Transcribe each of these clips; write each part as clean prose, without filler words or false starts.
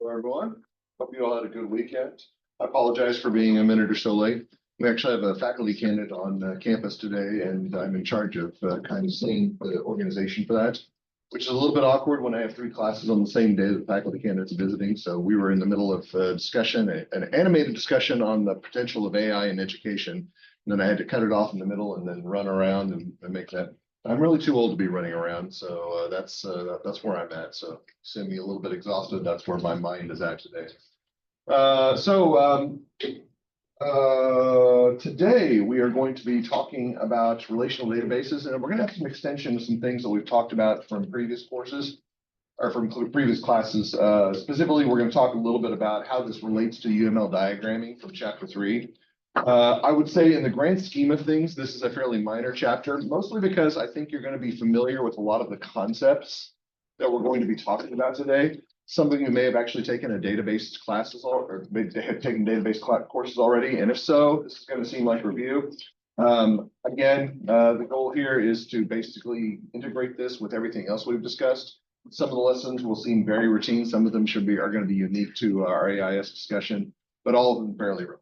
Hello, everyone. Hope you all had a good weekend. I apologize for being a minute or so late. We actually have a faculty candidate on campus today, and I'm in charge of kind of seeing the organization for that, which is a little bit awkward when I have three classes on the same day that the faculty candidate's visiting. So we were in the middle of a discussion, an animated discussion on the potential of AI in education. And then I had to cut it off in the middle and then run around and make that. I'm really too old to be running around, so that's where I'm at. So seeing me a little bit exhausted, that's where my mind is at today. Today we are going to be talking about relational databases, and we're going to have some extension to some things that we've talked about from previous courses or from previous classes. Specifically, we're going to talk a little bit about how this relates to UML diagramming from chapter 3. I would say in the grand scheme of things, this is a fairly minor chapter, mostly because I think you're going to be familiar with a lot of the concepts that we're going to be talking about today. Some of you may have actually taken a database classes or may have taken database courses already, and if so, this is going to seem like review. Again, the goal here is to basically integrate this with everything else we've discussed. Some of the lessons will seem very routine. Some of them are going to be unique to our AIS discussion, but all of them fairly relevant.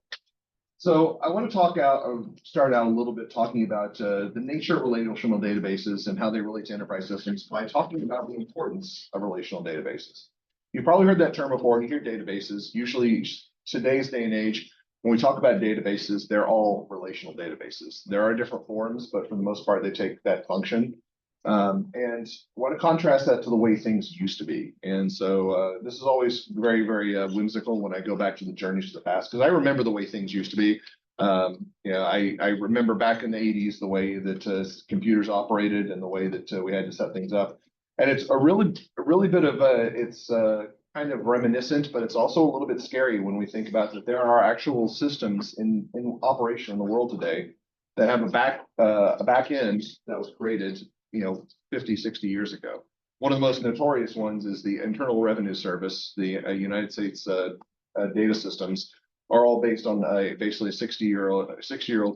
So I want to start out a little bit talking about the nature of relational databases and how they relate to enterprise systems by talking about the importance of relational databases. You've probably heard that term before. You hear databases. Usually, today's day and age, when we talk about databases, they're all relational databases. There are different forms, but for the most part, they take that function. And I want to contrast that to the way things used to be. And so this is always very, very whimsical when I go back to the journeys to the past, because I remember the way things used to be. I remember back in the 80s, the way that computers operated and the way that we had to set things up. And it's a really bit of it's kind of reminiscent, but it's also a little bit scary when we think about that there are actual systems in operation in the world today that have a back end that was created 50, 60 years ago. One of the most notorious ones is the Internal Revenue Service. The United States data systems are all based on basically a 60-year-old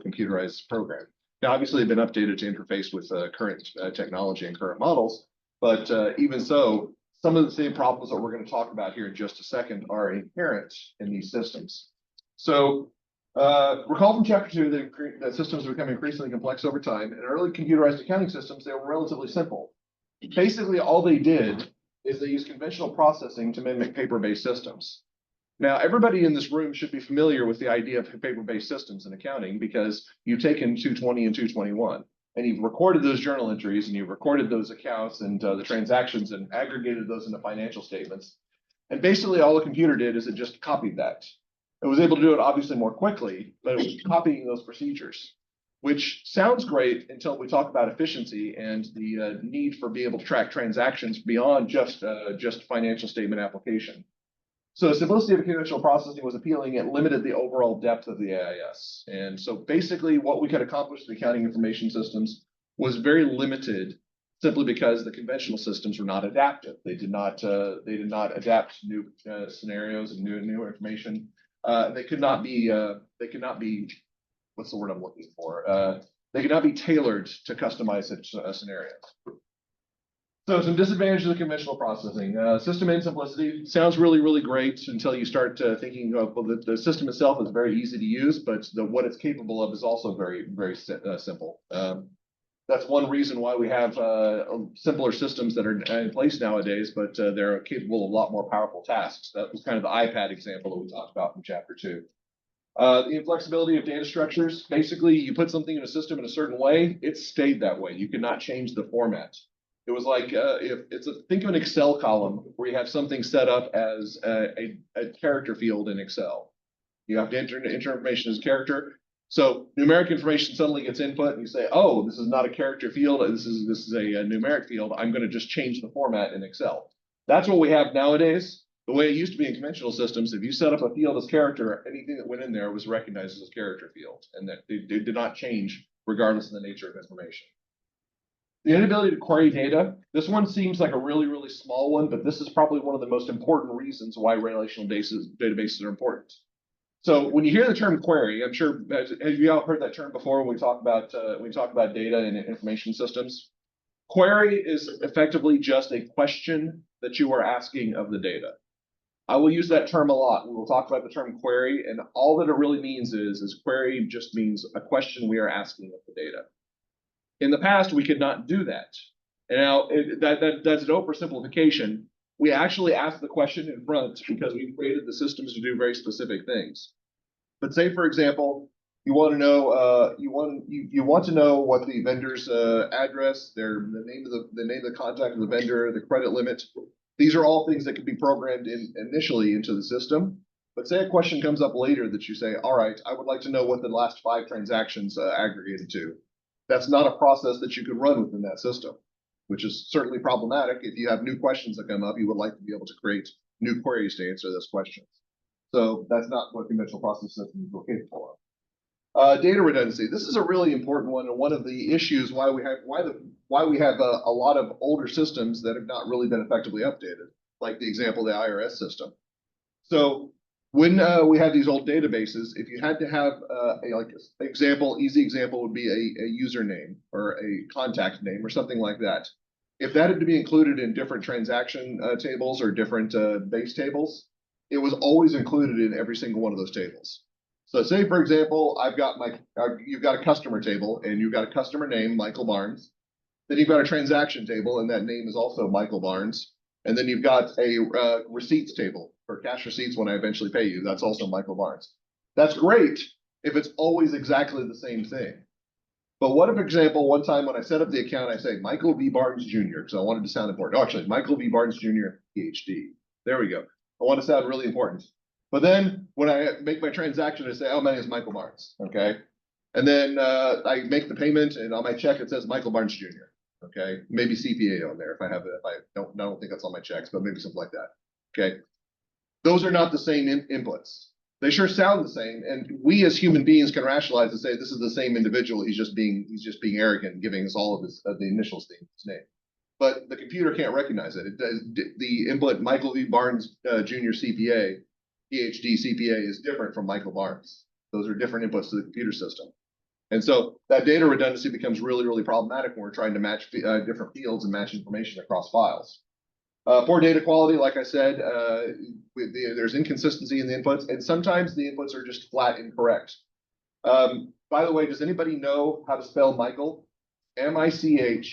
computerized program. Now, obviously, they've been updated to interface with current technology and current models, but even so, some of the same problems that we're going to talk about here in just a second are inherent in these systems. So recall from chapter 2 that systems are becoming increasingly complex over time. In early computerized accounting systems, they were relatively simple. Basically, all they did is they used conventional processing to mimic paper-based systems. Now, everybody in this room should be familiar with the idea of paper-based systems in accounting because you've taken 220 and 221, and you've recorded those journal entries, and you've recorded those accounts and the transactions and aggregated those into financial statements. And basically, all the computer did is it just copied that. It was able to do it obviously more quickly, but it was copying those procedures, which sounds great until we talk about efficiency and the need for being able to track transactions beyond just financial statement application. So the simplicity of conventional processing was appealing. It limited the overall depth of the AIS. And so basically what we could accomplish with accounting information systems was very limited simply because the conventional systems were not adaptive. They did not adapt to new scenarios and new information. They could not be, what's the word I'm looking for? They could not be tailored to customize such scenarios. So some disadvantages of conventional processing. System simplicity sounds really, really great until you start thinking of, well, the system itself is very easy to use, but what it's capable of is also very, very simple. That's one reason why we have simpler systems that are in place nowadays, but they're capable of a lot more powerful tasks. That was kind of the iPad example that we talked about from chapter 2. The inflexibility of data structures. Basically, you put something in a system in a certain way, it stayed that way. You cannot change the format. It was like think of an Excel column where you have something set up as a character field in Excel. You have to enter information as character. So numeric information suddenly gets input, and you say, "Oh, this is not a character field. This is a numeric field. I'm going to just change the format in Excel." That's what we have nowadays. The way it used to be in conventional systems, if you set up a field as character, anything that went in there was recognized as a character field, and that they did not change regardless of the nature of information. The inability to query data. This one seems like a really, really small one, but this is probably one of the most important reasons why relational databases are important. So when you hear the term query, I'm sure have you all heard that term before when we talk about data and information systems? Query is effectively just a question that you are asking of the data. I will use that term a lot. We will talk about the term query, and all that it really means is query just means a question we are asking of the data. In the past, we could not do that. And now that's an oversimplification. We actually ask the question in front because we created the systems to do very specific things. But say, for example, you want to know you want to know what the vendor's address, the name of the contact of the vendor, the credit limit. These are all things that can be programmed initially into the system. But say a question comes up later that you say, all right, I would like to know what the last 5 transactions aggregated to. That's not a process that you could run within that system, which is certainly problematic. If you have new questions that come up, you would like to be able to create new queries to answer those questions. So that's not what conventional process systems are capable of. Data redundancy. This is a really important one, and one of the issues why we have a lot of older systems that have not really been effectively updated, like the example of the IRS system. So when we had these old databases, if you had to have easy example would be a username or a contact name or something like that. If that had to be included in different transaction tables or different base tables, it was always included in every single one of those tables. So say, for example, you've got a customer table and you've got a customer name, Michael Barnes. Then you've got a transaction table and that name is also Michael Barnes. And then you've got a receipts table for cash receipts when I eventually pay you. That's also Michael Barnes. That's great if it's always exactly the same thing. But what if, for example, one time when I set up the account, I say Michael V. Barnes Jr. because I wanted to sound important. Oh, actually, Michael V. Barnes Jr. PhD. There we go. I want to sound really important. But then when I make my transaction, I say, oh, my name is Michael Barnes. Okay. And then I make the payment, and on my check it says Michael Barnes Jr. Okay, maybe CPA on there if I have it. If I don't think that's on my checks, but maybe something like that. Okay, those are not the same inputs. They sure sound the same, and we as human beings can rationalize and say this is the same individual. He's just being arrogant, and giving us all of the initials to his name. But the computer can't recognize it. It does, the input Michael V. Barnes Jr. CPA, PhD CPA is different from Michael Barnes. Those are different inputs to the computer system. And so that data redundancy becomes really, really problematic when we're trying to match different fields and match information across files. Poor data quality, like I said, there's inconsistency in the inputs, and sometimes the inputs are just flat incorrect. By the way, does anybody know how to spell Michael? Michael.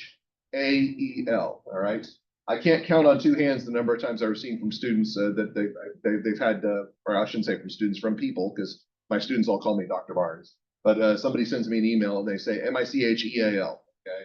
All right. I can't count on 2 hands the number of times I've seen from students that they've had, or I shouldn't say from students, from people, because my students all call me Dr. Barnes. But somebody sends me an email and they say Michael. Okay.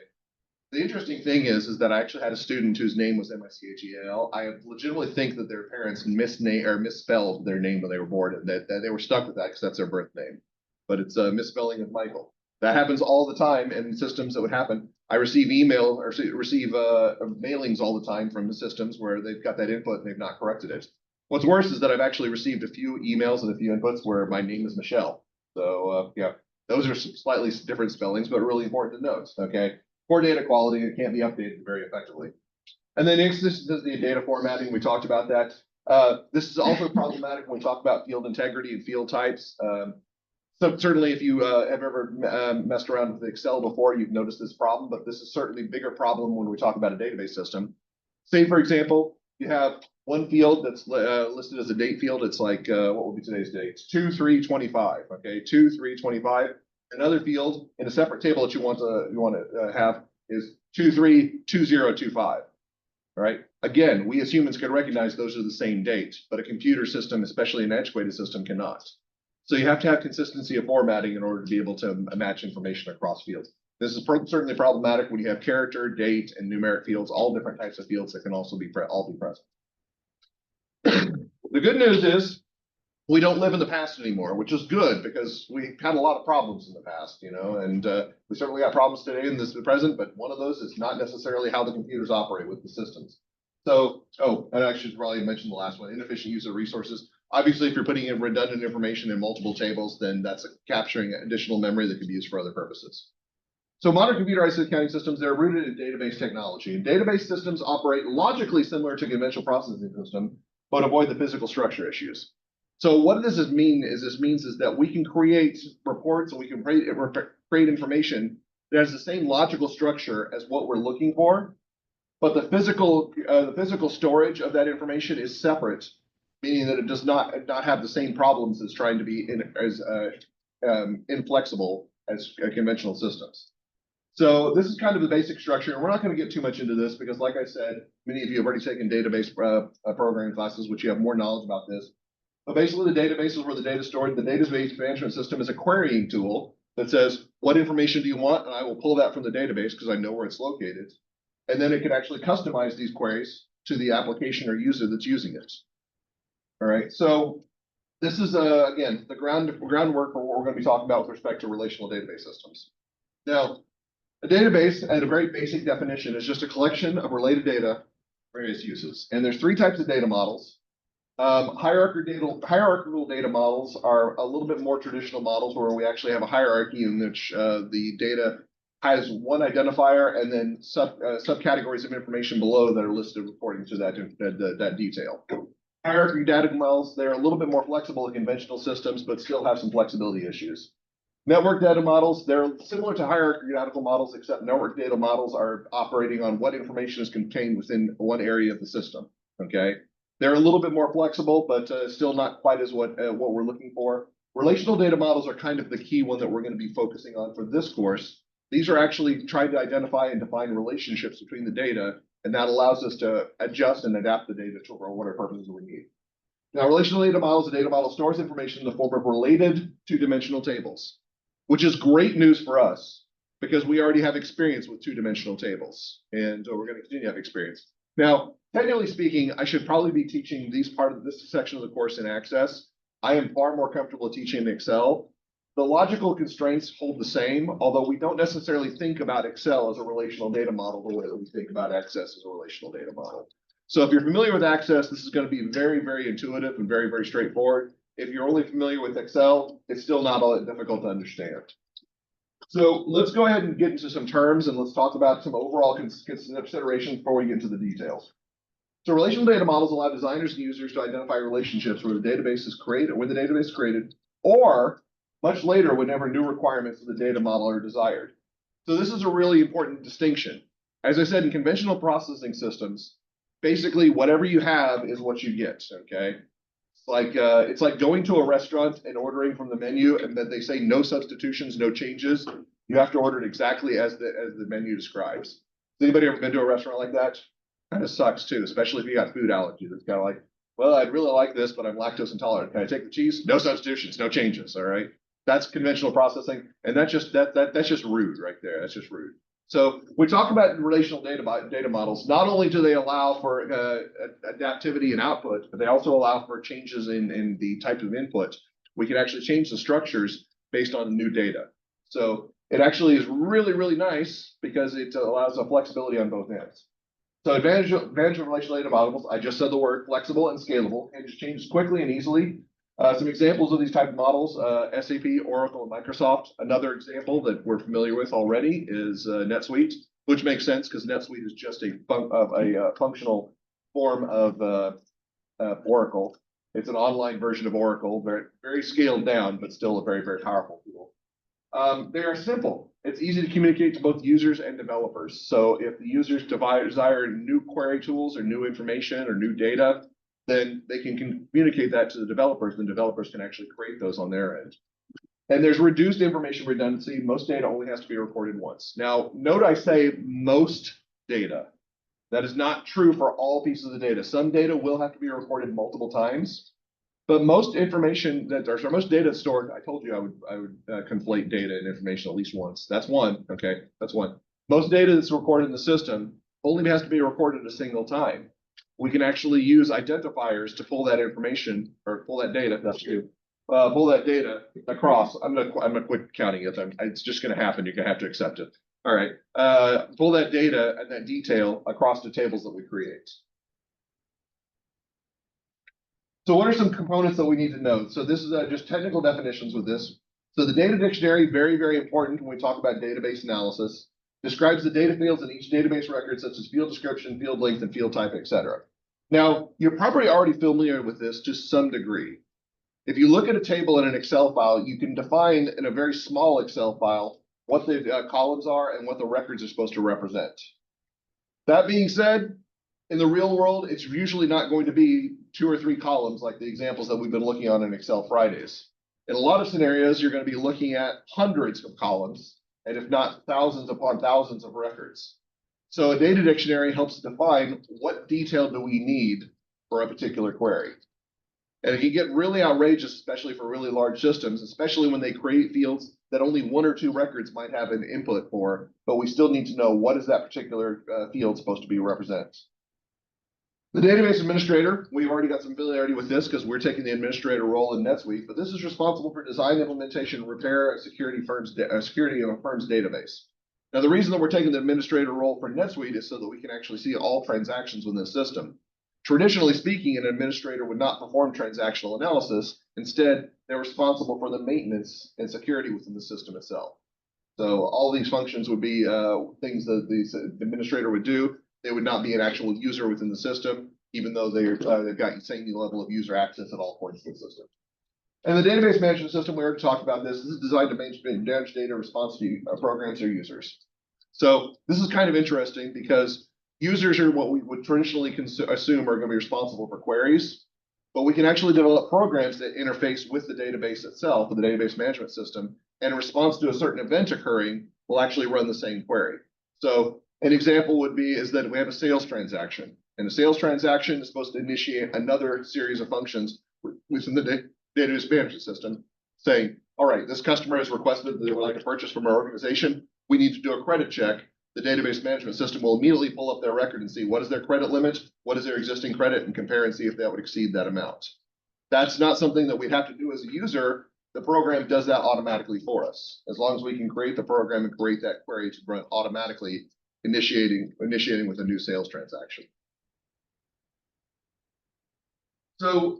The interesting thing is that I actually had a student whose name was Michael. I legitimately think that their parents misspelled their name when they were born, and that they were stuck with that because that's their birth name. But it's a misspelling of Michael. That happens all the time in systems that would happen. I receive email or receive mailings all the time from the systems where they've got that input and they've not corrected it. What's worse is that I've actually received a few emails and a few inputs where my name is Michelle. So yeah, those are slightly different spellings, but really important to note. Okay, poor data quality, it can't be updated very effectively. And then inconsistency in data formatting, we talked about that. This is also problematic when we talk about field integrity and field types. So certainly if you have ever messed around with Excel before, you've noticed this problem, but this is certainly a bigger problem when we talk about a database system. Say, for example, you have one field that's listed as a date field. It's like, what would be today's date? 2/3/25, okay, 2/3/25. Another field in a separate table that you want to have is 2/3/2025, all right? Again, we as humans can recognize those are the same date, but a computer system, especially an antiquated system, cannot. So you have to have consistency of formatting in order to be able to match information across fields. This is certainly problematic when you have character, date, and numeric fields, all different types of fields that can also be all be present. The good news is we don't live in the past anymore, which is good because we had a lot of problems in the past, you know, and we certainly got problems today in the present, but one of those is not necessarily how the computers operate with the systems. So, and I should probably mention the last one, inefficient use of resources. Obviously, if you're putting in redundant information in multiple tables, then that's capturing additional memory that can be used for other purposes. So modern computerized accounting systems, they're rooted in database technology. And database systems operate logically similar to conventional processing system, but avoid the physical structure issues. So what does this mean is that we can create reports and we can create information that has the same logical structure as what we're looking for, but the physical storage of that information is separate meaning that it does not have the same problems as trying to be inflexible as conventional systems. So this is kind of the basic structure, and we're not going to get too much into this because, like I said, many of you have already taken database programming classes, which you have more knowledge about this. But basically, the database is where the data is stored. The database management system is a querying tool that says, what information do you want? And I will pull that from the database because I know where it's located. And then it can actually customize these queries to the application or user that's using it. All right, so this is, again, the groundwork for what we're going to be talking about with respect to relational database systems. Now, a database, at a very basic definition, is just a collection of related data for various uses. And there's three types of data models. Hierarchical data models are a little bit more traditional models where we actually have a hierarchy in which the data has one identifier and then subcategories of information below that are listed according to that detail. Hierarchy data models, they're a little bit more flexible than conventional systems, but still have some flexibility issues. Network data models, they're similar to hierarchical models, except network data models are operating on what information is contained within one area of the system, okay? They're a little bit more flexible, but still not quite as what we're looking for. Relational data models are kind of the key one that we're going to be focusing on for this course. These are actually trying to identify and define relationships between the data, and that allows us to adjust and adapt the data to whatever purposes we need. Now, relational data models, a data model stores information in the form of related two-dimensional tables, which is great news for us because we already have experience with two-dimensional tables, and we're going to continue to have experience. Now, technically speaking, I should probably be teaching this section of the course in Access. I am far more comfortable teaching in Excel. The logical constraints hold the same, although we don't necessarily think about Excel as a relational data model the way that we think about Access as a relational data model. So if you're familiar with Access, this is going to be very, very intuitive and very, very straightforward. If you're only familiar with Excel, it's still not all that difficult to understand. So let's go ahead and get into some terms and let's talk about some overall considerations before we get into the details. So relational data models allow designers and users to identify relationships where the database is created, or much later whenever new requirements of the data model are desired. So this is a really important distinction. As I said, in conventional processing systems, basically whatever you have is what you get, okay? It's like going to a restaurant and ordering from the menu and then they say no substitutions, no changes. You have to order it exactly as the menu describes. Has anybody ever been to a restaurant like that? Kind of sucks too, especially if you got food allergies. It's kind of like, well, I'd really like this, but I'm lactose intolerant. Can I take the cheese? No substitutions, no changes. All right. That's conventional processing, and that's just rude right there. That's just rude. So we talk about relational data models. Not only do they allow for adaptivity and output, but they also allow for changes in the type of input. We can actually change the structures based on the new data. So it actually is really, really nice because it allows a flexibility on both ends. So advantage of relational data models, I just said the word flexible and scalable, and just changes quickly and easily. Some examples of these type of models, SAP, Oracle, and Microsoft. Another example that we're familiar with already is NetSuite, which makes sense because NetSuite is just a functional form of Oracle. It's an online version of Oracle, very, very scaled down, but still a very, very powerful tool. They are simple. It's easy to communicate to both users and developers. So if the users desire new query tools or new information or new data, then they can communicate that to the developers, and developers can actually create those on their end. And there's reduced information redundancy. Most data only has to be recorded once. Now, note I say most data. That is not true for all pieces of data. Some data will have to be recorded multiple times, but most information most data stored, I told you I would conflate data and information at least once. That's one, okay, that's one. Most data that's recorded in the system only has to be recorded a single time. We can actually use identifiers to pull that information or pull that data. That's true. Pull that data across. I'm gonna quit counting it. It's just gonna happen. You're gonna have to accept it. All right. Pull that data and that detail across the tables that we create. So what are some components that we need to know? So this is just technical definitions with this. So the data dictionary, very, very important when we talk about database analysis. Describes the data fields in each database record, such as field description, field length, and field type, etc. Now, you're probably already familiar with this to some degree. If you look at a table in an Excel file, you can define in a very small Excel file what the columns are and what the records are supposed to represent. That being said, In the real world, it's usually not going to be 2 or 3 columns like the examples that we've been looking on in Excel Fridays. In a lot of scenarios, you're going to be looking at hundreds of columns, and if not thousands upon thousands of records. So a data dictionary helps define what detail do we need for a particular query. And it can get really outrageous, especially for really large systems, especially when they create fields that only 1 or 2 records might have an input for, but we still need to know what is that particular field supposed to be represented. The database administrator, we've already got some familiarity with this because we're taking the administrator role in NetSuite, but this is responsible for design, implementation, repair, and security of a firm's database. Now, the reason that we're taking the administrator role for NetSuite is so that we can actually see all transactions within the system. Traditionally speaking, an administrator would not perform transactional analysis. Instead, they're responsible for the maintenance and security within the system itself. So all these functions would be things that the administrator would do. They would not be an actual user within the system, even though they've got the same level of user access at all points in the system. And the database management system, we already talked about this. This is designed to manage data response to programs or users. So this is kind of interesting because users are what we would traditionally assume are going to be responsible for queries, but we can actually develop programs that interface with the database itself, with the database management system, and in response to a certain event occurring, will actually run the same query. So an example would be is that we have a sales transaction, and the sales transaction is supposed to initiate another series of functions within the database management system, saying, all right, this customer has requested that they would like to purchase from our organization. We need to do a credit check. The database management system will immediately pull up their record and see what is their credit limit, what is their existing credit, and compare and see if that would exceed that amount. That's not something that we'd have to do as a user. The program does that automatically for us. As long as we can create the program and create that query to run automatically, initiating with a new sales transaction. So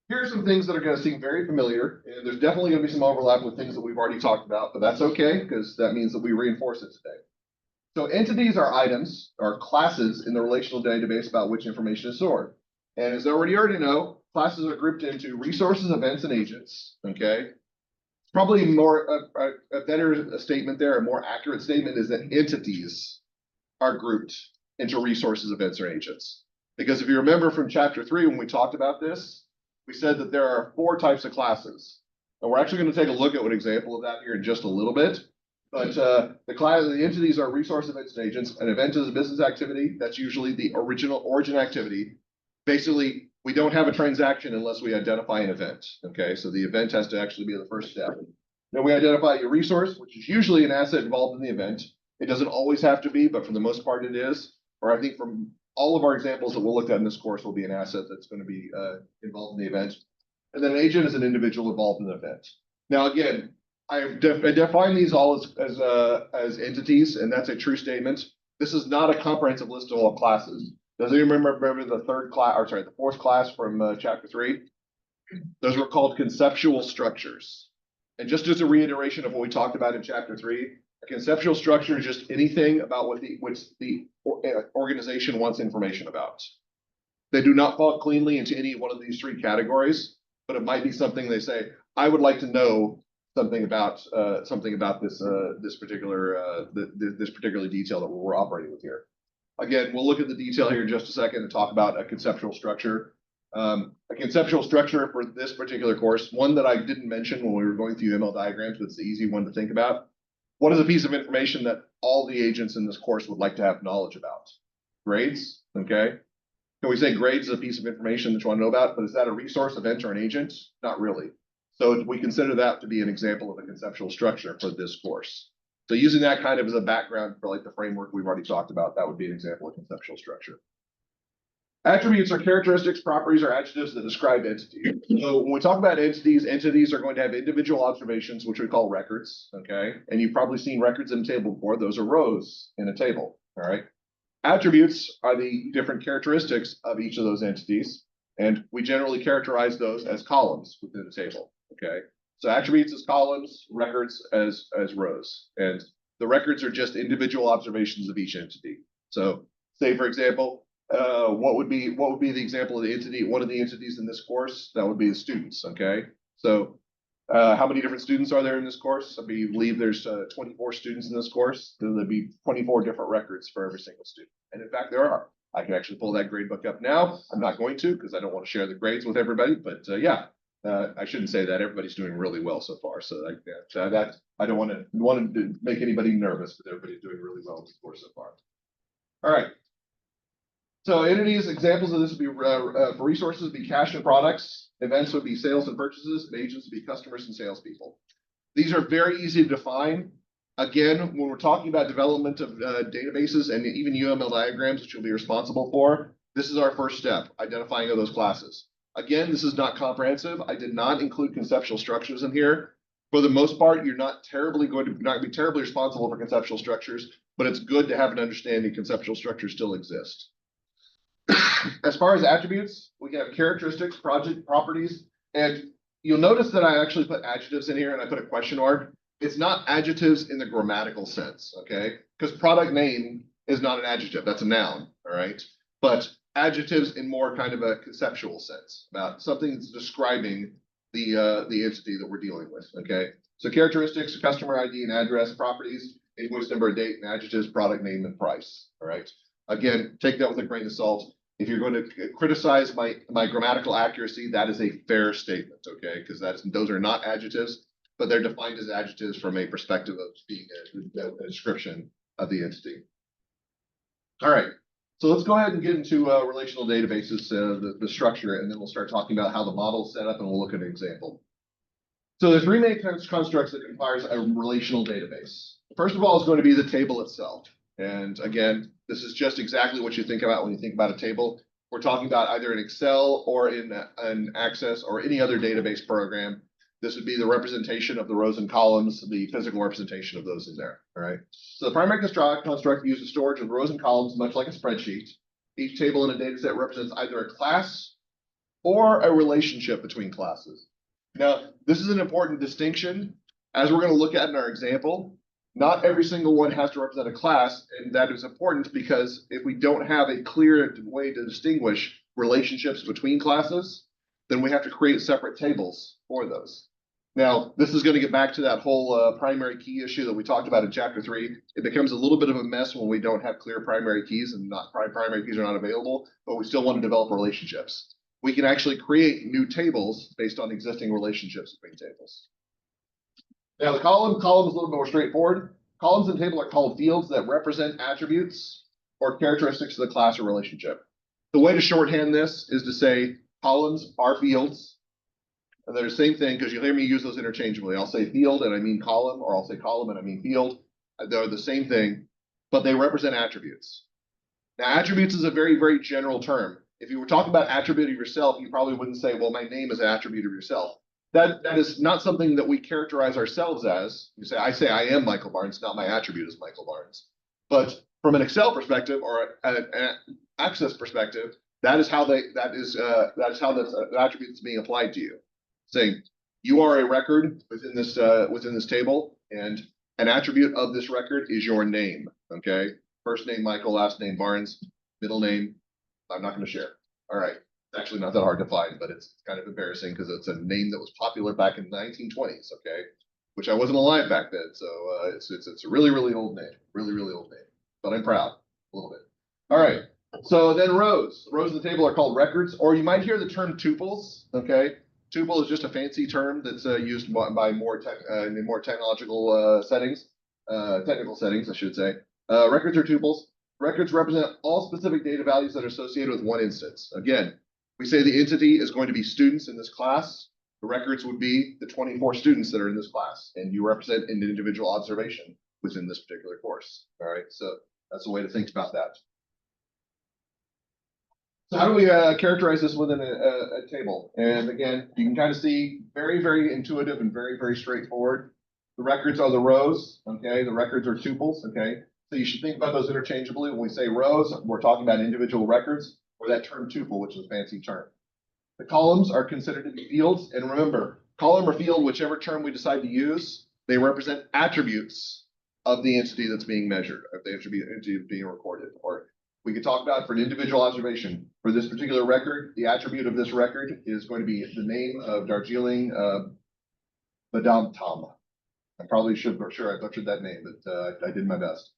here's some things that are going to seem very familiar, and there's definitely going to be some overlap with things that we've already talked about, but that's okay because that means that we reinforce it today. So entities are items, or classes in the relational database about which information is stored. And as you already know, classes are grouped into resources, events, and agents, okay? Probably more a better statement there, a more accurate statement is that entities are grouped into resources, events, or agents. Because if you remember from chapter 3, when we talked about this, we said that there are 4 types of classes. And we're actually going to take a look at an example of that here in just a little bit. But the entities are resource, events, and agents. An event is a business activity. That's usually the original origin activity. Basically, we don't have a transaction unless we identify an event. Okay, so the event has to actually be the first step. Then we identify your resource, which is usually an asset involved in the event. It doesn't always have to be, but for the most part it is. Or I think from all of our examples that we'll look at in this course will be an asset that's going to be involved in the event. And then an agent is an individual involved in the event. Now, again, I define these all as entities, and that's a true statement. This is not a comprehensive list of all classes. Does anyone remember the 4th class from chapter 3? Those were called conceptual structures. And just as a reiteration of what we talked about in chapter 3, a conceptual structure is just anything about which the organization wants information about. They do not fall cleanly into any one of these 3 categories, but it might be something they say, I would like to know something about this particular detail that we're operating with here. Again, we'll look at the detail here in just a second and talk about a conceptual structure. A conceptual structure for this particular course, one that I didn't mention when we were going through ML diagrams, but it's the easy one to think about. What is a piece of information that all the agents in this course would like to have knowledge about? Grades, okay? Can we say grades is a piece of information that you want to know about, but is that a resource, event, or an agent? Not really. So we consider that to be an example of a conceptual structure for this course. So using that kind of as a background for like the framework we've already talked about, that would be an example of conceptual structure. Attributes are characteristics, properties, or adjectives that describe entities. So when we talk about entities, entities are going to have individual observations, which we call records, okay? And you've probably seen records in a table before. Those are rows in a table, all right? Attributes are the different characteristics of each of those entities, and we generally characterize those as columns within the table, okay? So attributes as columns, records as rows, and the records are just individual observations of each entity. So say, for example, what would be the example of the entity? One of the entities in this course, that would be the students, okay? So how many different students are there in this course? I believe there's 24 students in this course. There'd be 24 different records for every single student. And in fact, there are. I can actually pull that grade book up now. I'm not going to because I don't want to share the grades with everybody, but yeah, I shouldn't say that. Everybody's doing really well so far. So that I don't want to make anybody nervous, but everybody's doing really well in the course so far. All right. So entities, examples of this would be for resources would be cash and products. Events would be sales and purchases, and agents would be customers and salespeople. These are very easy to define. Again, when we're talking about development of databases and even UML diagrams, which you'll be responsible for, this is our first step, identifying of those classes. Again, this is not comprehensive. I did not include conceptual structures in here. For the most part, you're not going to be terribly responsible for conceptual structures, but it's good to have an understanding conceptual structures still exist. As far as attributes, we have characteristics, project properties, and you'll notice that I actually put adjectives in here and I put a question mark. It's not adjectives in the grammatical sense, okay? Because product name is not an adjective, that's a noun, all right? But adjectives in more kind of a conceptual sense about something that's describing the entity that we're dealing with, okay? So characteristics, customer ID and address, properties, invoice number, date, and adjectives, product name, and price, all right? Again, take that with a grain of salt. If you're going to criticize my grammatical accuracy, that is a fair statement, okay? Because those are not adjectives, but they're defined as adjectives from a perspective of being a description of the entity. All right, so let's go ahead and get into relational databases, the structure, and then we'll start talking about how the model is set up, and we'll look at an example. So there's three main constructs that comprise a relational database. First of all is going to be the table itself. And again, this is just exactly what you think about when you think about a table. We're talking about either in Excel or in an Access or any other database program. This would be the representation of the rows and columns, the physical representation of those in there, all right? So the primary construct uses storage of rows and columns, much like a spreadsheet. Each table in a data set represents either a class or a relationship between classes. Now, this is an important distinction. As we're going to look at in our example, not every single one has to represent a class, and that is important because if we don't have a clear way to distinguish relationships between classes, then we have to create separate tables for those. Now, this is going to get back to that whole primary key issue that we talked about in chapter 3. It becomes a little bit of a mess when we don't have clear primary keys and primary keys are not available, but we still want to develop relationships. We can actually create new tables based on existing relationships between tables. Now, the column is a little more straightforward. Columns in a table are called fields that represent attributes or characteristics of the class or relationship. The way to shorthand this is to say columns are fields. And they're the same thing because you'll hear me use those interchangeably. I'll say field and I mean column, or I'll say column and I mean field. They're the same thing, but they represent attributes. Now, attributes is a very, very general term. If you were talking about attribute of yourself, you probably wouldn't say, well, my name is an attribute of yourself. That is not something that we characterize ourselves as. I say I am Michael Barnes, not my attribute is Michael Barnes. But from an Excel perspective or an Access perspective, that is how the attribute is being applied to you. Saying you are a record within this table, and an attribute of this record is your name. Okay, first name Michael, last name Barnes, middle name I'm not going to share. All right. Actually not that hard to find, but it's kind of embarrassing because it's a name that was popular back in the 1920s, okay? Which I wasn't alive back then, so it's a really, really old name, really, really old name. But I'm proud, a little bit. All right, so then rows. Rows of the table are called records, or you might hear the term tuples, okay? Tuple is just a fancy term that's used by more technological settings, technical settings, I should say. Records are tuples. Records represent all specific data values that are associated with one instance. Again, we say the entity is going to be students in this class. The records would be the 24 students that are in this class, and you represent an individual observation within this particular course. All right, so that's a way to think about that. So how do we characterize this within a table? And again, you can kind of see very, very intuitive and very, very straightforward. The records are the rows, okay? The records are tuples, okay? So you should think about those interchangeably. When we say rows, we're talking about individual records, or that term tuple, which is a fancy term. The columns are considered to be fields. And remember, column or field, whichever term we decide to use, they represent attributes of the entity that's being measured, of the entity being recorded. Or we could talk about for an individual observation. For this particular record, the attribute of this record is going to be the name of Darjeeling Madame Tom. I probably should, for sure, I butchered that name, but I did my best.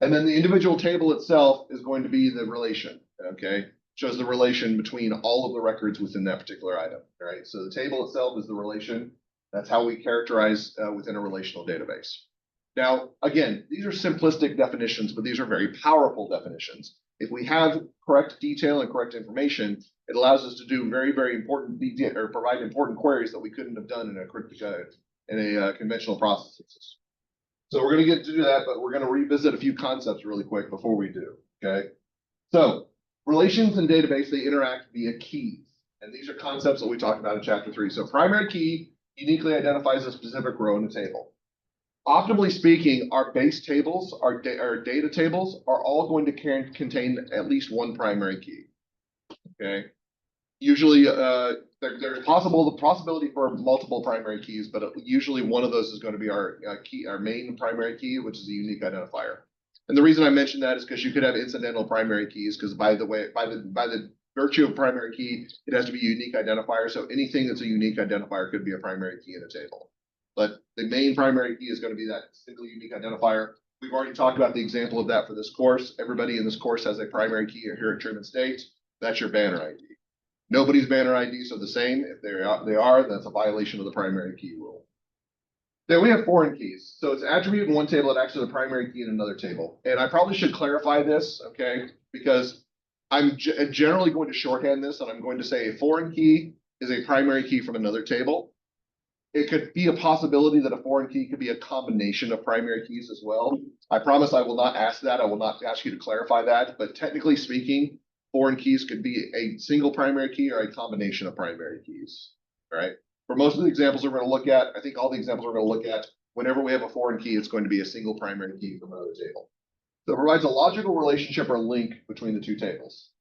And then the individual table itself is going to be the relation. okay, shows the relation between all of the records within that particular item, right? So the table itself is the relation. That's how we characterize within a relational database. Now, again, these are simplistic definitions, but these are very powerful definitions. If we have correct detail and correct information, it allows us to do very, very important detail or provide important queries that we couldn't have done in a conventional processing system. So we're going to get to do that, but we're going to revisit a few concepts really quick before we do. Okay. So relations and database, they interact via keys. And these are concepts that we talked about in chapter 3. So primary key uniquely identifies a specific row in the table. Optimally speaking, our base tables, our data tables are all going to contain at least one primary key. Okay. Usually, there's the possibility for multiple primary keys, but usually one of those is going to be our main primary key, which is a unique identifier. And the reason I mention that is because you could have incidental primary keys, because by the virtue of primary key, it has to be a unique identifier. So anything that's a unique identifier could be a primary key in a table. But the main primary key is going to be that single unique identifier. We've already talked about the example of that for this course. Everybody in this course has a primary key here at Truman State. That's your banner ID. Nobody's banner IDs are the same. If they are, that's a violation of the primary key rule. Then we have foreign keys. So it's an attribute in one table that acts as a primary key in another table. And I probably should clarify this, okay, because I'm generally going to shorthand this, and I'm going to say a foreign key is a primary key from another table. It could be a possibility that a foreign key could be a combination of primary keys as well. I promise I will not ask that. I will not ask you to clarify that. But technically speaking, foreign keys could be a single primary key or a combination of primary keys, right? For most of the examples we're going to look at, I think all the examples we're going to look at, whenever we have a foreign key, it's going to be a single primary key from another table. So it provides a logical relationship or link between the two tables.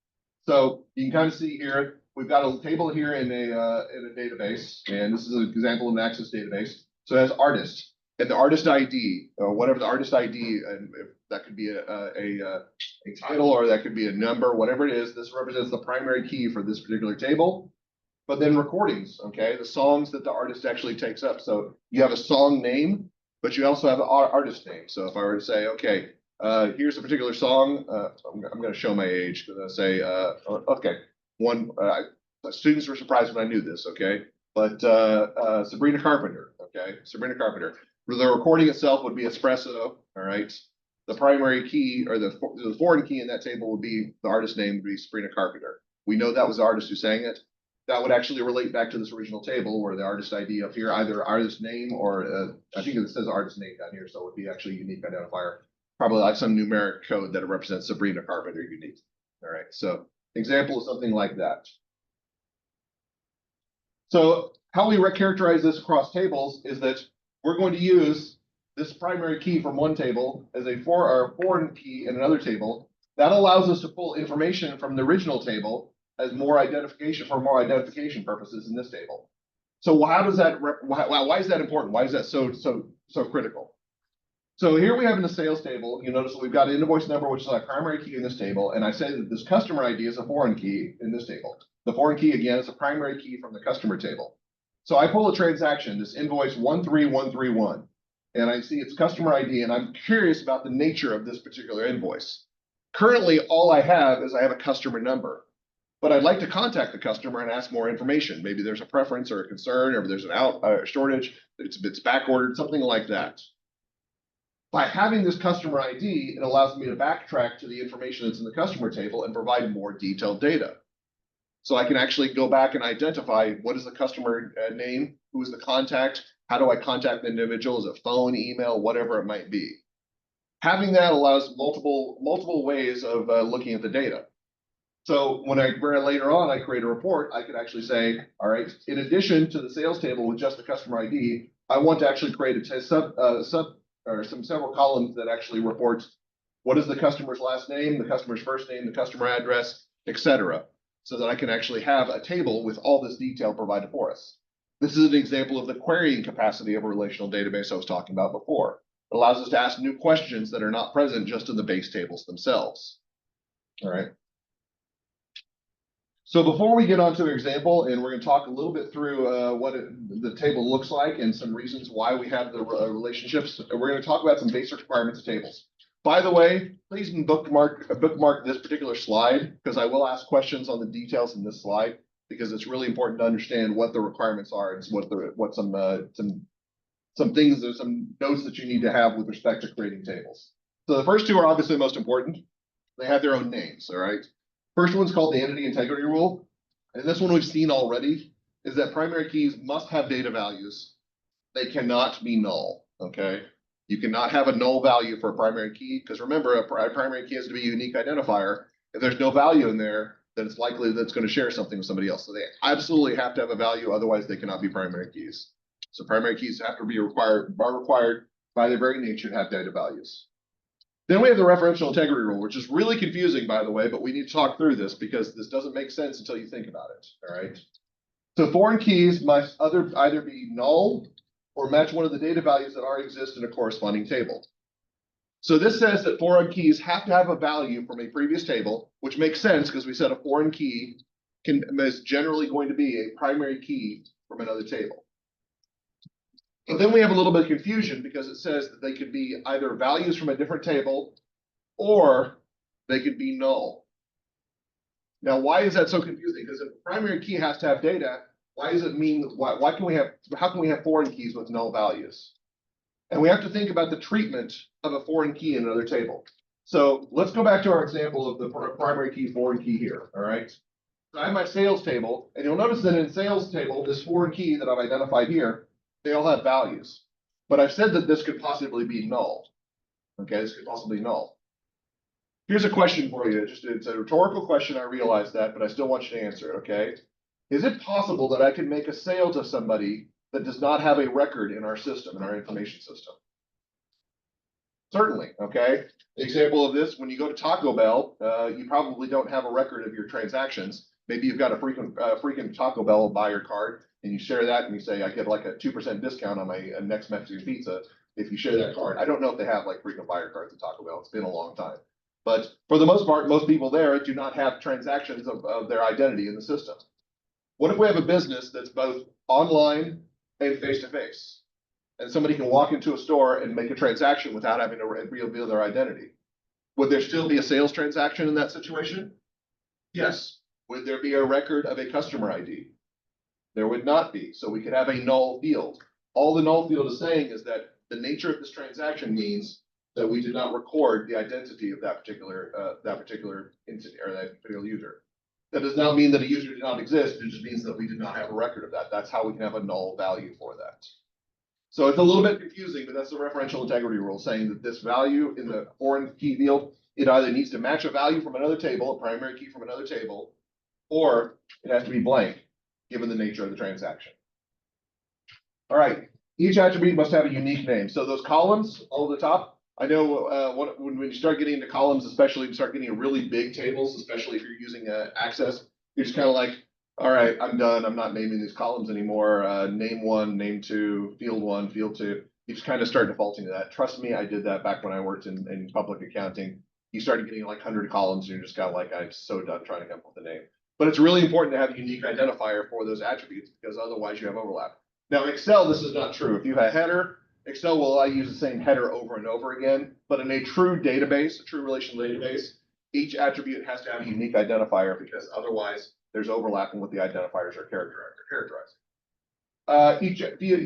So you can kind of see here, we've got a table here in a database, and this is an example of an Access database. So it has artist, and the artist ID, or whatever the artist ID, and that could be a title, or that could be a number, whatever it is. This represents the primary key for this particular table. But then recordings, okay, the songs that the artist actually takes up. So you have a song name, but you also have an artist name. So if I were to say, okay, here's a particular song, I'm going to show my age. I'm going to say, okay, students were surprised when I knew this, okay, but Sabrina Carpenter, okay, Sabrina Carpenter. The recording itself would be espresso, all right. The primary key, or the foreign key in that table would be, the artist name would be Sabrina Carpenter. We know that was the artist who sang it. That would actually relate back to this original table where the artist ID up here, either artist name or I think it says artist name down here, so it would be actually a unique identifier, probably like some numeric code that represents Sabrina Carpenter unique. All right, so example is something like that. So how we characterize this across tables is that we're going to use this primary key from one table as a foreign key in another table. That allows us to pull information from the original table as more identification purposes in this table. So how does that? Why is that important? Why is that so critical? So here we have in the sales table, you notice we've got an invoice number, which is our primary key in this table, and I say that this customer ID is a foreign key in this table. The foreign key again is a primary key from the customer table. So I pull a transaction, this invoice 13131, and I see its customer ID, and I'm curious about the nature of this particular invoice. Currently, all I have is a customer number. But I'd like to contact the customer and ask more information. Maybe there's a preference or a concern, or there's a shortage, it's back ordered, something like that. By having this customer ID, it allows me to backtrack to the information that's in the customer table and provide more detailed data. So I can actually go back and identify what is the customer name, who is the contact, how do I contact the individual, is it phone, email, whatever it might be. Having that allows multiple ways of looking at the data. So when later on I create a report, I could actually say, all right, in addition to the sales table with just the customer ID, I want to actually create several columns that actually report what is the customer's last name, the customer's first name, the customer address, etc., so that I can actually have a table with all this detail provided for us. This is an example of the querying capacity of a relational database I was talking about before. It allows us to ask new questions that are not present just in the base tables themselves. All right. So before we get on to an example, and we're going to talk a little bit through what the table looks like and some reasons why we have the relationships, we're going to talk about some basic requirements of tables. By the way, please bookmark this particular slide because I will ask questions on the details in this slide because it's really important to understand what the requirements are and what some things, there's some notes that you need to have with respect to creating tables. So the first two are obviously the most important. They have their own names, all right? First one's called the entity integrity rule. And this one we've seen already is that primary keys must have data values. They cannot be null, okay? You cannot have a null value for a primary key because remember, a primary key has to be a unique identifier. If there's no value in there, then it's likely that it's going to share something with somebody else. So they absolutely have to have a value, otherwise they cannot be primary keys. So primary keys have to be required by their very nature to have data values. Then we have the referential integrity rule, which is really confusing, by the way, but we need to talk through this because this doesn't make sense until you think about it, all right? So foreign keys must either be null or match one of the data values that already exist in a corresponding table. So this says that foreign keys have to have a value from a previous table, which makes sense because we said a foreign key is generally going to be a primary key from another table. But then we have a little bit of confusion because it says that they could be either values from a different table or they could be null. Now, why is that so confusing? Because if the primary key has to have data, why does it mean how can we have foreign keys with null values? And we have to think about the treatment of a foreign key in another table. So let's go back to our example of the primary key foreign key here. All right. So I have my sales table, and you'll notice that in sales table, this foreign key that I've identified here, they all have values. But I've said that this could possibly be null. Okay, this could possibly be null. Here's a question for you. It's a rhetorical question, I realize that, but I still want you to answer it, okay? Is it possible that I can make a sale to somebody that does not have a record in our system, in our information system? Certainly, okay? The example of this, when you go to Taco Bell, you probably don't have a record of your transactions. Maybe you've got a frequent Taco Bell buyer card, and you share that and you say, I get like a 2% discount on my next Mexican pizza if you share that card. I don't know if they have like frequent buyer cards at Taco Bell. It's been a long time. But for the most part, most people there do not have transactions of their identity in the system. What if we have a business that's both online and face-to-face? And somebody can walk into a store and make a transaction without having to reveal their identity. Would there still be a sales transaction in that situation? Yes. Would there be a record of a customer ID? There would not be. So we could have a null field. All the null field is saying is that the nature of this transaction means that we did not record the identity of that particular entity or that particular user. That does not mean that a user did not exist. It just means that we did not have a record of that. That's how we can have a null value for that. So it's a little bit confusing, but that's the referential integrity rule saying that this value in the foreign key field, it either needs to match a value from another table, a primary key from another table, or it has to be blank, given the nature of the transaction. All right, each attribute must have a unique name. So those columns all at the top, I know when you start getting into columns, especially you start getting really big tables, especially if you're using Access, you're just kind of like, all right, I'm done. I'm not naming these columns anymore. Name one, name two, field one, field two. You just kind of start defaulting to that. Trust me, I did that back when I worked in public accounting. You started getting like 100 columns and you're just kind of like, I'm so done trying to come up with a name. But it's really important to have a unique identifier for those attributes because otherwise you have overlap. Now, Excel, this is not true. If you have a header, Excel will allow you to use the same header over and over again. But in a true database, a true relational database, each attribute has to have a unique identifier because otherwise there's overlap in what the identifiers are characterizing. Each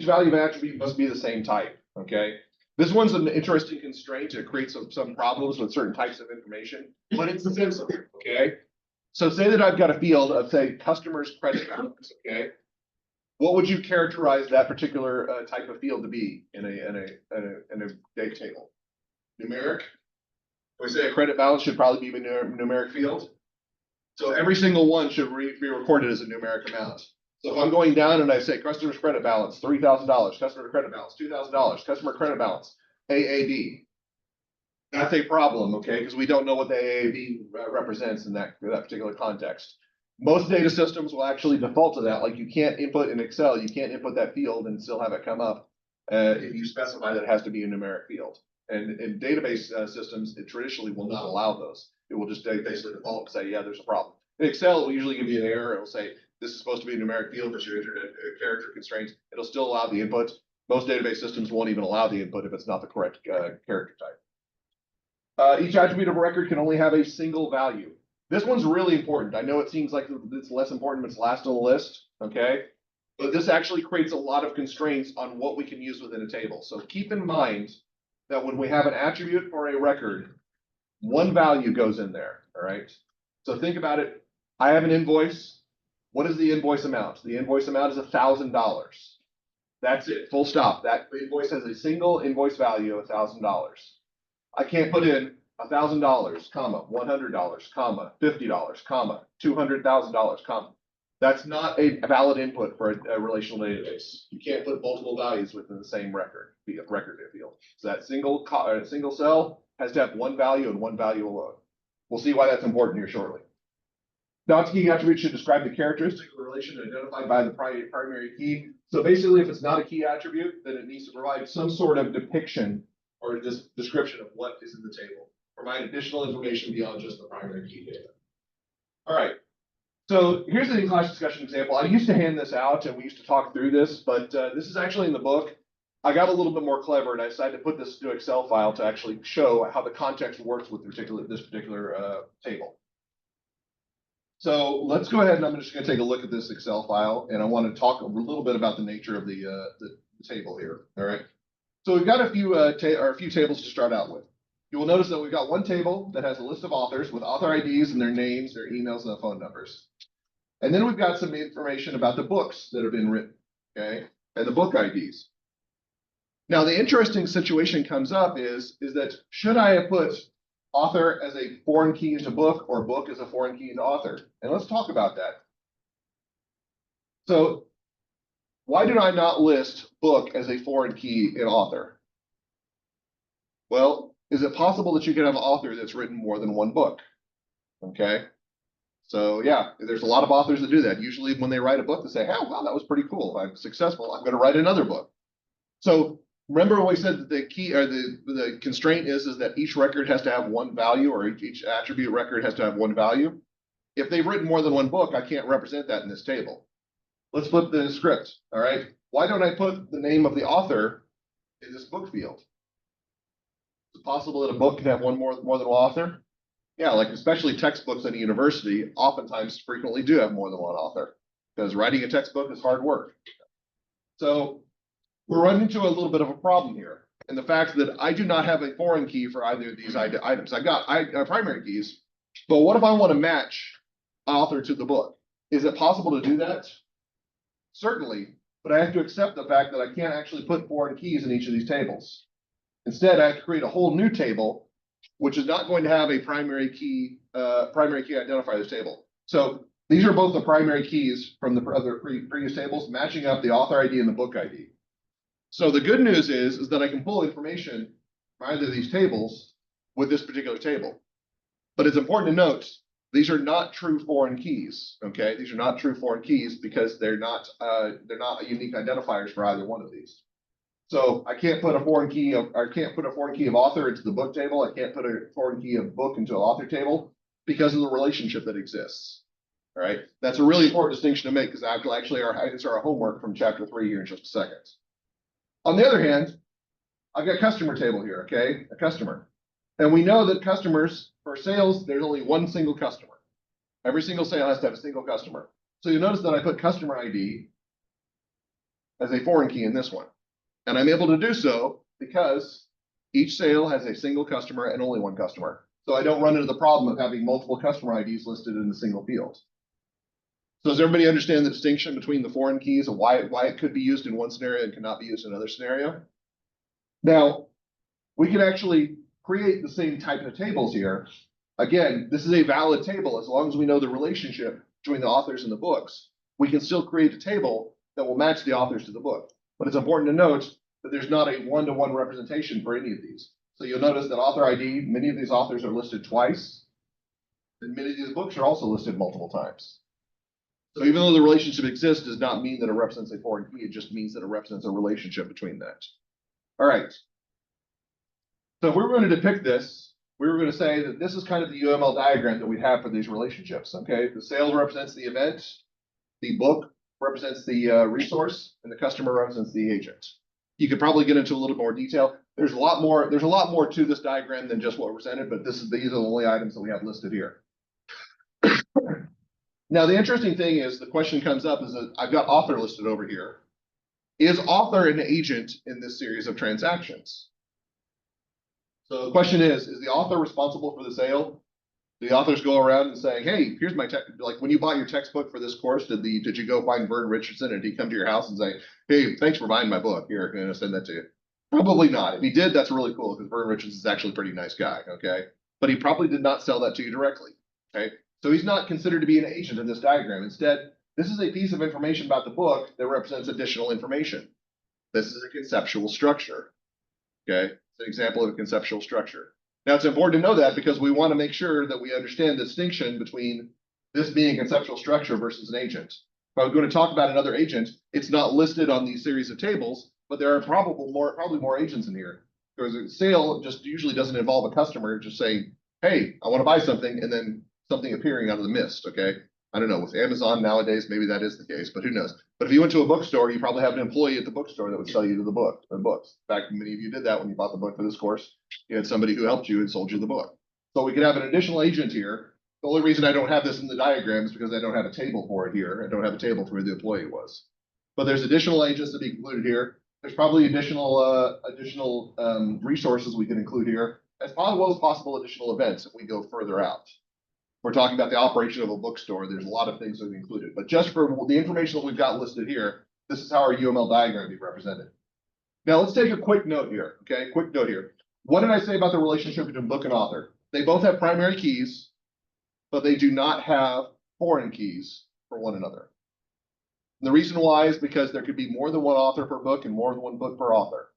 value of an attribute must be the same type, okay? This one's an interesting constraint. It creates some problems with certain types of information, but it's sensible, okay? So say that I've got a field of, say, customers' credit balance, okay? What would you characterize that particular type of field to be in a data table? Numeric? We say a credit balance should probably be a numeric field. So every single one should be recorded as a numeric amount. So if I'm going down and I say customer's credit balance, $3,000, customer credit balance, $2,000, customer credit balance, AAB, that's a problem, okay? Because we don't know what the AAB represents in that particular context. Most data systems will actually default to that. Like you can't input in Excel, you can't input that field and still have it come up if you specify that it has to be a numeric field. And in database systems, it traditionally will not allow those. It will just basically default and say, yeah, there's a problem. In Excel, it will usually give you an error. It'll say, this is supposed to be a numeric field, but you're a character constraints. It'll still allow the input. Most database systems won't even allow the input if it's not the correct character type. Each attribute of a record can only have a single value. This one's really important. I know it seems like it's less important, but it's last on the list, okay? But this actually creates a lot of constraints on what we can use within a table. So keep in mind that when we have an attribute or a record, one value goes in there, all right? So think about it. I have an invoice. What is the invoice amount? The invoice amount is $1,000. That's it, full stop. That invoice has a single invoice value of $1,000. I can't put in $1,000, comma, $100, comma, $50, comma, $200,000, comma. That's not a valid input for a relational database. You can't put multiple values within the same record field. So that single cell has to have one value and one value alone. We'll see why that's important here shortly. Not key attribute should describe the characteristic of the relation identified by the primary key. So basically, if it's not a key attribute, then it needs to provide some sort of depiction or just description of what is in the table. Provide additional information beyond just the primary key data. All right. So here's an in-class discussion example. I used to hand this out and we used to talk through this, but this is actually in the book. I got a little bit more clever and I decided to put this into Excel file to actually show how the context works with this particular table. So let's go ahead and I'm just going to take a look at this Excel file and I want to talk a little bit about the nature of the table here. All right. So we've got a few tables to start out with. You will notice that we've got one table that has a list of authors with author IDs and their names, their emails, and their phone numbers. And then we've got some information about the books that have been written, okay, and the book IDs. Now, the interesting situation comes up is that should I have put author as a foreign key into book or book as a foreign key into author? And let's talk about that. So why did I not list book as a foreign key in author? Well, is it possible that you could have an author that's written more than one book? Okay. So yeah, there's a lot of authors that do that. Usually when they write a book, they say, oh, wow, that was pretty cool. I'm successful. I'm going to write another book. So remember when we said that the key or the constraint is that each record has to have one value or each attribute record has to have one value. If they've written more than one book, I can't represent that in this table. Let's flip the script. All right. Why don't I put the name of the author in this book field? Is it possible that a book can have more than one author? Yeah, like especially textbooks at a university, oftentimes frequently do have more than one author because writing a textbook is hard work. So we're running into a little bit of a problem here. And the fact that I do not have a foreign key for either of these items. I've got primary keys, but what if I want to match author to the book? Is it possible to do that? Certainly, but I have to accept the fact that I can't actually put foreign keys in each of these tables. Instead, I have to create a whole new table, which is not going to have a primary key identifier this table. So these are both the primary keys from the other previous tables, matching up the author ID and the book ID. So the good news is that I can pull information from either of these tables with this particular table. But it's important to note, these are not true foreign keys, okay? These are not true foreign keys because they're not unique identifiers for either one of these. So I can't put a foreign key of author into the book table. I can't put a foreign key of book into an author table because of the relationship that exists. All right, that's a really important distinction to make because actually it's our homework from chapter 3 here in just a second. On the other hand, I've got a customer table here, okay, a customer. And we know that customers, for sales, there's only one single customer. Every single sale has to have a single customer. So you'll notice that I put customer ID as a foreign key in this one. And I'm able to do so because each sale has a single customer and only one customer. So I don't run into the problem of having multiple customer IDs listed in a single field. So does everybody understand the distinction between the foreign keys and why it could be used in one scenario and cannot be used in another scenario? Now, we can actually create the same type of tables here. Again, this is a valid table as long as we know the relationship between the authors and the books. We can still create a table that will match the authors to the book. But it's important to note that there's not a one-to-one representation for any of these. So you'll notice that author ID, many of these authors are listed twice, and many of these books are also listed multiple times. So even though the relationship exists, does not mean that it represents a foreign key. It just means that it represents a relationship between that. All right. So if we were going to depict this, we were going to say that this is kind of the UML diagram that we'd have for these relationships. Okay, the sales represents the event, the book represents the resource, and the customer represents the agent. You could probably get into a little more detail. There's a lot more to this diagram than just what we presented, but these are the only items that we have listed here. Now, the interesting thing is the question comes up is that I've got author listed over here. Is author an agent in this series of transactions? So the question is the author responsible for the sale? The authors go around and say, hey, here's my like when you bought your textbook for this course, did you go find Vern Richardson and did he come to your house and say, hey, thanks for buying my book. Here, I'm gonna send that to you. Probably not. If he did, that's really cool because Vern Richardson is actually a pretty nice guy, okay? But he probably did not sell that to you directly, okay? So he's not considered to be an agent in this diagram. Instead, this is a piece of information about the book that represents additional information. This is a conceptual structure, okay? It's an example of a conceptual structure. Now, it's important to know that because we want to make sure that we understand the distinction between this being a conceptual structure versus an agent. If I was going to talk about another agent, it's not listed on these series of tables, but there are probably more agents in here. Because a sale just usually doesn't involve a customer just saying, hey, I want to buy something, and then something appearing out of the mist, okay? I don't know, with Amazon nowadays, maybe that is the case, but who knows? But if you went to a bookstore, you probably have an employee at the bookstore that would sell you the books. In fact, many of you did that when you bought the book for this course. You had somebody who helped you and sold you the book. So we could have an additional agent here. The only reason I don't have this in the diagram is because I don't have a table for it here. I don't have a table for who the employee was. But there's additional agents to be included here. There's probably additional resources we can include here, as well as possible additional events if we go further out. We're talking about the operation of a bookstore. There's a lot of things that are included. But just for the information that we've got listed here, this is how our UML diagram be represented. Now, let's take a quick note here, okay? Quick note here. What did I say about the relationship between book and author? They both have primary keys, but they do not have foreign keys for one another. And the reason why is because there could be more than one author per book and more than one book per author.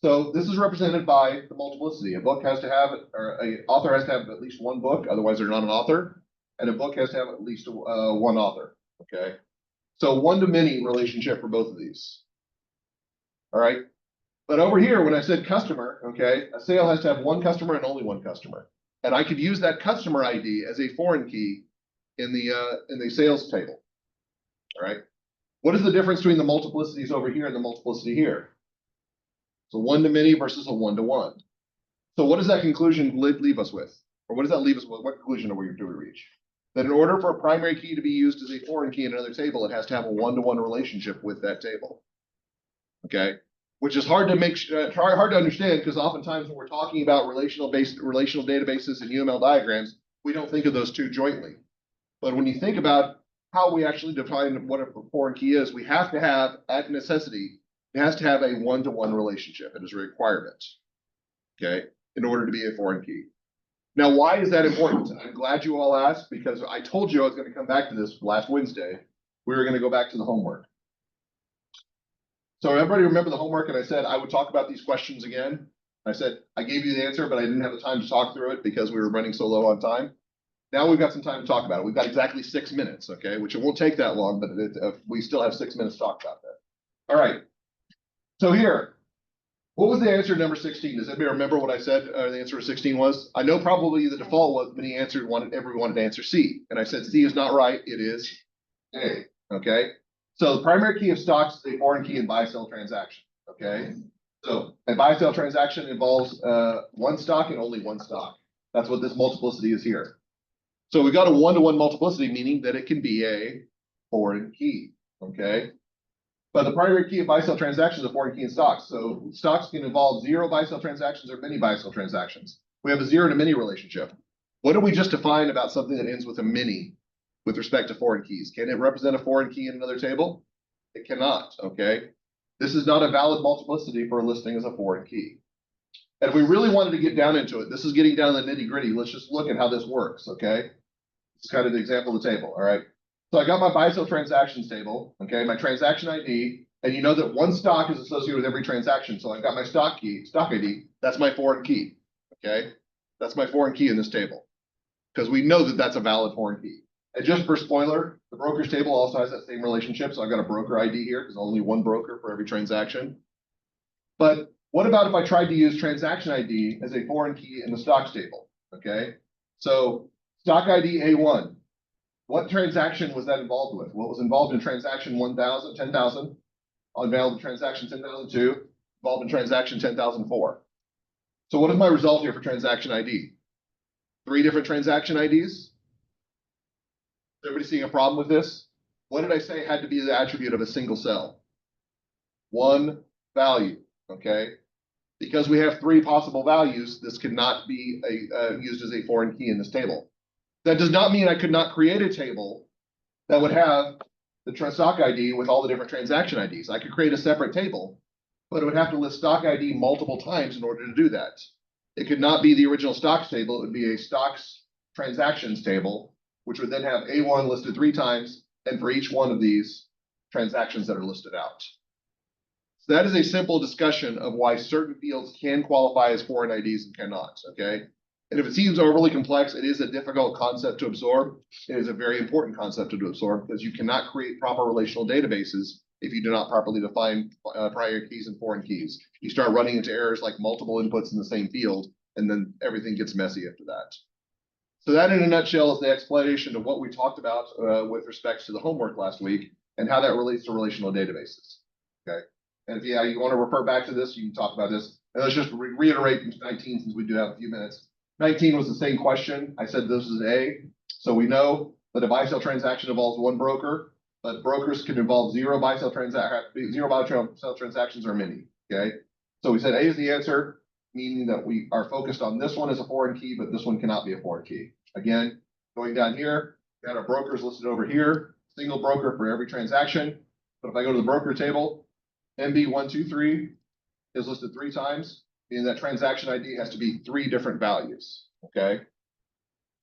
So this is represented by the multiplicity. A book has to have, or an author has to have at least one book, otherwise they're not an author. And a book has to have at least one author, okay? So one-to-many relationship for both of these. All right? But over here, when I said customer, okay, a sale has to have one customer and only one customer. And I could use that customer ID as a foreign key in the sales table, all right? What is the difference between the multiplicities over here and the multiplicity here? So one-to-many versus a one-to-one. So what does that conclusion leave us with? Or what does that leave us with? What conclusion do we reach? That in order for a primary key to be used as a foreign key in another table, it has to have a one-to-one relationship with that table. Okay? Which is hard to understand because oftentimes when we're talking about relational databases and UML diagrams, we don't think of those two jointly. But when you think about how we actually define what a foreign key is, we have to have, at necessity, it has to have a one-to-one relationship. It is a requirement, okay, in order to be a foreign key. Now, why is that important? I'm glad you all asked because I told you I was going to come back to this last Wednesday. We were going to go back to the homework. So everybody remember the homework, and I said I would talk about these questions again. I said I gave you the answer, but I didn't have the time to talk through it because we were running so low on time. Now we've got some time to talk about it. We've got exactly 6 minutes, okay, which it won't take that long, but we still have 6 minutes to talk about that. All right. So here, what was the answer to number 16? Does anybody remember what I said the answer to 16 was? I know probably the default was many answered everyone wanted to answer C. And I said C is not right, it is A. Okay. So the primary key of stocks is a foreign key in buy-sell transaction. Okay. So a buy-sell transaction involves one stock and only one stock. That's what this multiplicity is here. So we got a one-to-one multiplicity, meaning that it can be a foreign key. Okay. But the primary key of buy-sell transactions is a foreign key in stocks. So stocks can involve 0 buy-sell transactions or many buy-sell transactions. We have a 0 to many relationship. What did we just define about something that ends with a many with respect to foreign keys? Can it represent a foreign key in another table? It cannot, okay? This is not a valid multiplicity for a listing as a foreign key. And if we really wanted to get down into it, this is getting down to the nitty-gritty. Let's just look at how this works, okay? It's kind of the example of the table, all right? So I got my buy-sell transactions table, okay, my transaction ID, and you know that one stock is associated with every transaction. So I've got my stock ID, that's my foreign key, okay? That's my foreign key in this table because we know that that's a valid foreign key. And just for spoiler, the broker's table also has that same relationship. So I've got a broker ID here because only one broker for every transaction. But what about if I tried to use transaction ID as a foreign key in the stocks table, okay? So stock ID A1. What transaction was that involved with? What was involved in transaction 10,000? Involved in transaction 10,002. involved in transaction 10,004. So what is my result here for transaction ID? 3 different transaction IDs? Is everybody seeing a problem with this? What did I say had to be the attribute of a single cell? 1 value, okay? Because we have 3 possible values, this cannot be used as a foreign key in this table. That does not mean I could not create a table that would have the stock ID with all the different transaction IDs. I could create a separate table, but it would have to list stock ID multiple times in order to do that. It could not be the original stocks table. It would be a stocks transactions table, which would then have A1 listed 3 times, and for each one of these transactions that are listed out. So that is a simple discussion of why certain fields can qualify as foreign IDs and cannot, okay? And if it seems overly complex, it is a difficult concept to absorb. It is a very important concept to absorb because you cannot create proper relational databases if you do not properly define primary keys and foreign keys. You start running into errors like multiple inputs in the same field, and then everything gets messy after that. So that in a nutshell is the explanation of what we talked about with respect to the homework last week and how that relates to relational databases, okay? And if you want to refer back to this, you can talk about this. And let's just reiterate 19 since we do have a few minutes. 19 was the same question. I said this is A. So we know that a buy-sell transaction involves 1 broker, but brokers can involve 0 buy-sell transactions or many, okay? So we said A is the answer, meaning that we are focused on this one as a foreign key, but this one cannot be a foreign key. Again, going down here, we got our brokers listed over here, single broker for every transaction. But if I go to the broker table, MB123 is listed 3 times, meaning that transaction ID has to be 3 different values, okay?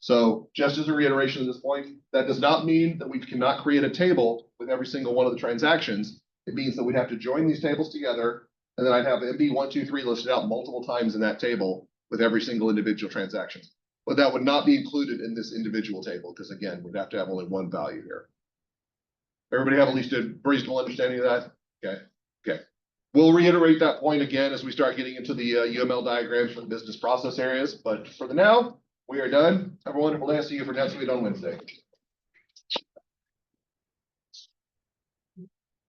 So just as a reiteration at this point, that does not mean that we cannot create a table with every single one of the transactions. It means that we'd have to join these tables together, and then I'd have MB123 listed out multiple times in that table with every single individual transaction. But that would not be included in this individual table, because again, we'd have to have only 1 value here. Everybody have at least a reasonable understanding of that? Okay. Okay. We'll reiterate that point again as we start getting into the UML diagrams for the business process areas. But for the now, we are done. Have a wonderful day. See you for NetSuite on Wednesday.